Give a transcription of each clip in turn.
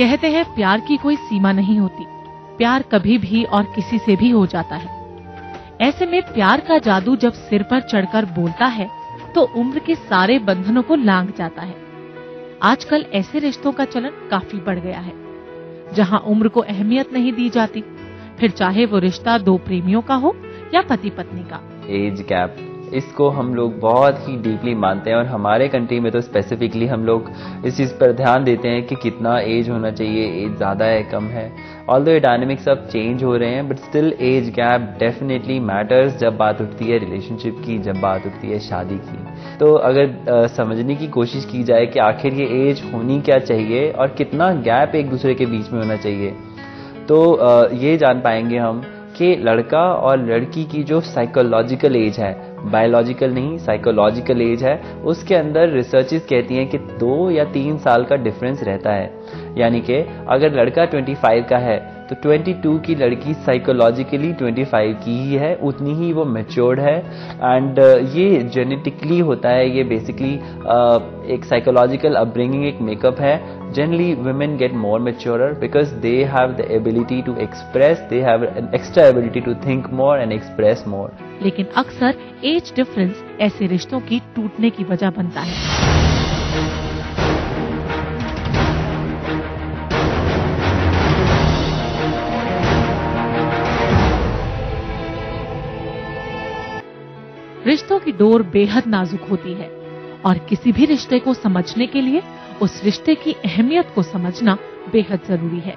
कहते हैं प्यार की कोई सीमा नहीं होती, प्यार कभी भी और किसी से भी हो जाता है। ऐसे में प्यार का जादू जब सिर पर चढ़कर बोलता है तो उम्र के सारे बंधनों को लांघ जाता है। आजकल ऐसे रिश्तों का चलन काफी बढ़ गया है, जहां उम्र को अहमियत नहीं दी जाती, फिर चाहे वो रिश्ता दो प्रेमियों का हो या पति पत्नी का। एज गैप, इसको हम लोग बहुत ही डीपली मानते हैं और हमारे कंट्री में तो स्पेसिफिकली हम लोग इस चीज़ पर ध्यान देते हैं कि कितना एज होना चाहिए, एज ज़्यादा है कम है। ऑल्दो ये डायनेमिक्स अब चेंज हो रहे हैं, but still age gap definitely matters जब बात उठती है रिलेशनशिप की, जब बात उठती है शादी की। तो अगर समझने की कोशिश की जाए कि आखिर ये एज होनी क्या चाहिए और कितना गैप एक दूसरे के बीच में होना चाहिए, तो ये जान पाएंगे हम कि लड़का और लड़की की जो साइकोलॉजिकल एज है, बायोलॉजिकल नहीं साइकोलॉजिकल एज है, उसके अंदर रिसर्चेस कहती हैं कि 2 या 3 साल का डिफरेंस रहता है। यानी कि अगर लड़का 25 का है तो 22 की लड़की साइकोलॉजिकली 25 की ही है, उतनी ही वो मैच्योर्ड है। एंड ये जेनेटिकली होता है, ये बेसिकली एक साइकोलॉजिकल अपब्रिंगिंग, एक मेकअप है। Generally, women get more mature because they have the ability to express, they have an extra ability to think more and express more. लेकिन अक्सर एज डिफरेंस ऐसे रिश्तों की टूटने की वजह बनता है। रिश्तों की डोर बेहद नाजुक होती है और किसी भी रिश्ते को समझने के लिए उस रिश्ते की अहमियत को समझना बेहद जरूरी है।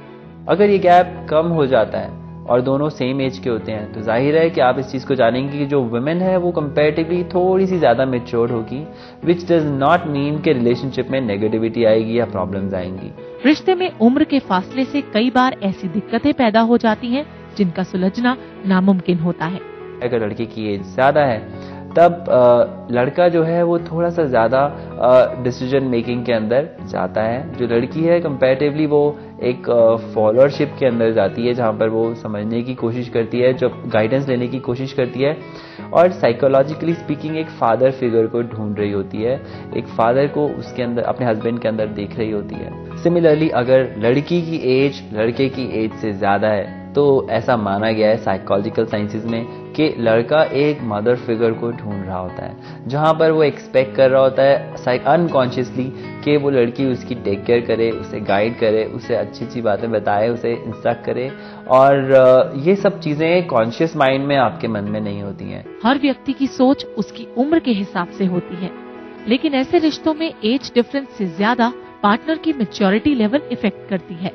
अगर ये गैप कम हो जाता है और दोनों सेम एज के होते हैं तो जाहिर है कि आप इस चीज को जानेंगे कि जो वुमेन है वो कंपैरेटिवली थोड़ी सी ज्यादा मैच्योर होगी, विच डज नॉट मीन कि रिलेशनशिप में नेगेटिविटी आएगी या प्रॉब्लम्स आएंगी। रिश्ते में उम्र के फासले से कई बार ऐसी दिक्कतें पैदा हो जाती हैं जिनका सुलझना नामुमकिन होता है। अगर लड़के की एज ज्यादा है तब लड़का जो है वो थोड़ा सा ज्यादा डिसीजन मेकिंग के अंदर जाता है। जो लड़की है कंपैरेटिवली वो एक फॉलोअरशिप के अंदर जाती है, जहां पर वो समझने की कोशिश करती है, जो गाइडेंस लेने की कोशिश करती है और साइकोलॉजिकली स्पीकिंग एक फादर फिगर को ढूंढ रही होती है, एक फादर को उसके अंदर, अपने हस्बैंड के अंदर देख रही होती है। सिमिलरली अगर लड़की की एज लड़के की एज से ज्यादा है तो ऐसा माना गया है साइकोलॉजिकल साइंसेज में कि लड़का एक मदर फिगर को ढूंढ रहा होता है, जहां पर वो एक्सपेक्ट कर रहा होता है अनकॉन्शियसली कि वो लड़की उसकी टेक केयर करे, उसे गाइड करे, उसे अच्छी अच्छी बातें बताए, उसे इंस्ट्रक्ट करे। और ये सब चीजें कॉन्शियस माइंड में आपके मन में नहीं होती हैं। हर व्यक्ति की सोच उसकी उम्र के हिसाब से होती है, लेकिन ऐसे रिश्तों में एज डिफरेंस से ज्यादा पार्टनर की मैच्योरिटी लेवल इफेक्ट करती है।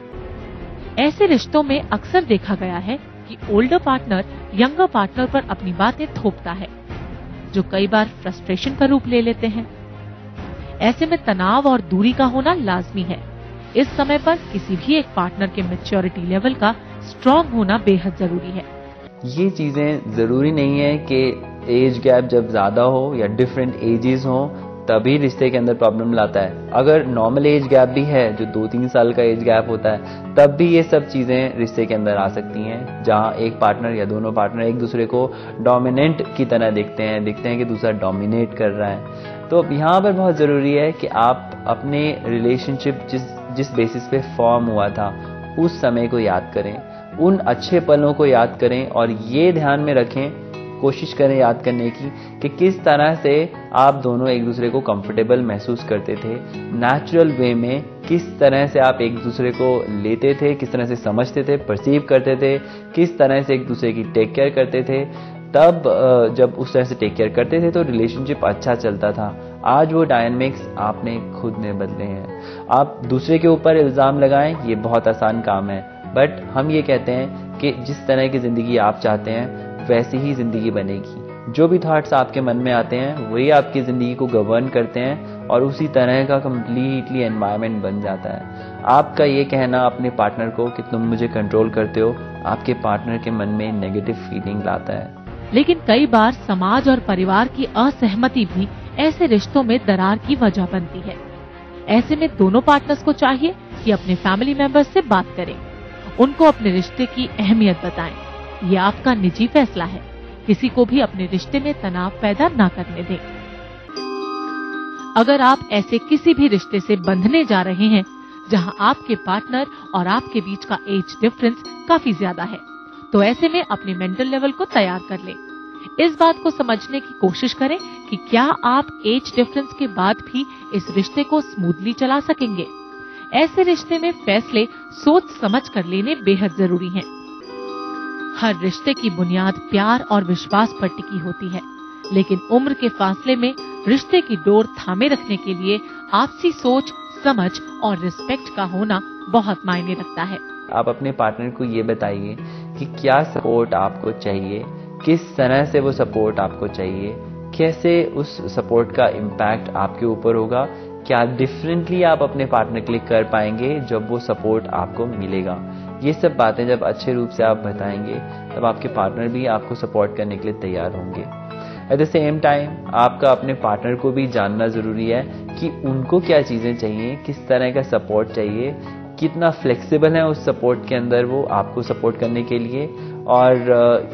ऐसे रिश्तों में अक्सर देखा गया है कि ओल्डर पार्टनर यंगर पार्टनर पर अपनी बातें थोपता है, जो कई बार फ्रस्ट्रेशन का रूप ले लेते हैं। ऐसे में तनाव और दूरी का होना लाजमी है। इस समय पर किसी भी एक पार्टनर के मैच्योरिटी लेवल का स्ट्रॉन्ग होना बेहद जरूरी है। ये चीजें जरूरी नहीं है कि एज गैप जब ज्यादा हो या डिफरेंट एजेस हो तभी रिश्ते के अंदर प्रॉब्लम लाता है। अगर नॉर्मल एज गैप भी है, जो 2-3 साल का एज गैप होता है, तब भी ये सब चीजें रिश्ते के अंदर आ सकती हैं, जहां एक पार्टनर या दोनों पार्टनर एक दूसरे को डोमिनेंट की तरह देखते हैं कि दूसरा डोमिनेट कर रहा है। तो यहाँ पर बहुत जरूरी है कि आप अपने रिलेशनशिप जिस बेसिस पे फॉर्म हुआ था उस समय को याद करें, उन अच्छे पलों को याद करें और ये ध्यान में रखें, कोशिश करें याद करने की कि किस तरह से आप दोनों एक दूसरे को कंफर्टेबल महसूस करते थे, नेचुरल वे में किस तरह से आप एक दूसरे को लेते थे, किस तरह से समझते थे, परसीव करते थे, किस तरह से एक दूसरे की टेक केयर करते थे। तब जब उस तरह से टेक केयर करते थे तो रिलेशनशिप अच्छा चलता था। आज वो डायनेमिक्स आपने खुद ने बदले हैं। आप दूसरे के ऊपर इल्जाम लगाएं, ये बहुत आसान काम है, बट हम ये कहते हैं कि जिस तरह की जिंदगी आप चाहते हैं वैसी ही जिंदगी बनेगी। जो भी थॉट्स आपके मन में आते हैं वही आपकी जिंदगी को गवर्न करते हैं और उसी तरह का कंप्लीटली एनवायरनमेंट बन जाता है। आपका ये कहना अपने पार्टनर को कि तुम मुझे कंट्रोल करते हो, आपके पार्टनर के मन में नेगेटिव फीलिंग लाता है। लेकिन कई बार समाज और परिवार की असहमति भी ऐसे रिश्तों में दरार की वजह बनती है। ऐसे में दोनों पार्टनर्स को चाहिए कि अपने फैमिली मेंबर्स से बात करें, उनको अपने रिश्ते की अहमियत बताएं। ये आपका निजी फैसला है, किसी को भी अपने रिश्ते में तनाव पैदा ना करने दें। अगर आप ऐसे किसी भी रिश्ते से बंधने जा रहे हैं जहां आपके पार्टनर और आपके बीच का एज डिफरेंस काफी ज्यादा है। तो ऐसे में अपने मेंटल लेवल को तैयार कर लें। इस बात को समझने की कोशिश करें कि क्या आप एज डिफरेंस के बाद भी इस रिश्ते को स्मूथली चला सकेंगे। ऐसे रिश्ते में फैसले सोच समझ कर लेने बेहद जरूरी हैं। हर रिश्ते की बुनियाद प्यार और विश्वास पर टिकी होती है, लेकिन उम्र के फासले में रिश्ते की डोर थामे रखने के लिए आपसी सोच, समझ और रिस्पेक्ट का होना बहुत मायने रखता है। आप अपने पार्टनर को ये बताइए कि क्या सपोर्ट आपको चाहिए, किस तरह से वो सपोर्ट आपको चाहिए, कैसे उस सपोर्ट का इम्पैक्ट आपके ऊपर होगा, क्या डिफरेंटली आप अपने पार्टनर के लिए कर पाएंगे जब वो सपोर्ट आपको मिलेगा। ये सब बातें जब अच्छे रूप से आप बताएंगे तब आपके पार्टनर भी आपको सपोर्ट करने के लिए तैयार होंगे। एट द सेम टाइम आपका अपने पार्टनर को भी जानना जरूरी है कि उनको क्या चीजें चाहिए, किस तरह का सपोर्ट चाहिए, कितना फ्लेक्सिबल है उस सपोर्ट के अंदर वो आपको सपोर्ट करने के लिए, और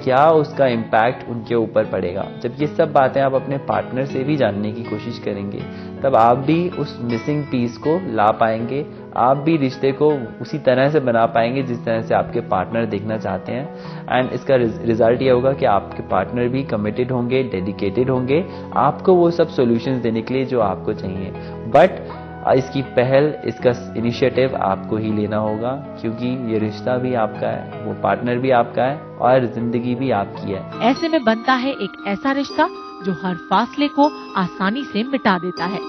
क्या उसका इम्पैक्ट उनके ऊपर पड़ेगा। जब ये सब बातें आप अपने पार्टनर से भी जानने की कोशिश करेंगे तब आप भी उस मिसिंग पीस को ला पाएंगे, आप भी रिश्ते को उसी तरह से बना पाएंगे जिस तरह से आपके पार्टनर देखना चाहते हैं। एंड इसका रिजल्ट ये होगा कि आपके पार्टनर भी कमिटेड होंगे, डेडिकेटेड होंगे आपको वो सब सॉल्यूशंस देने के लिए जो आपको चाहिए। बट इसकी पहल, इसका इनिशिएटिव आपको ही लेना होगा, क्योंकि ये रिश्ता भी आपका है, वो पार्टनर भी आपका है और जिंदगी भी आपकी है। ऐसे में बनता है एक ऐसा रिश्ता जो हर फासले को आसानी से मिटा देता है।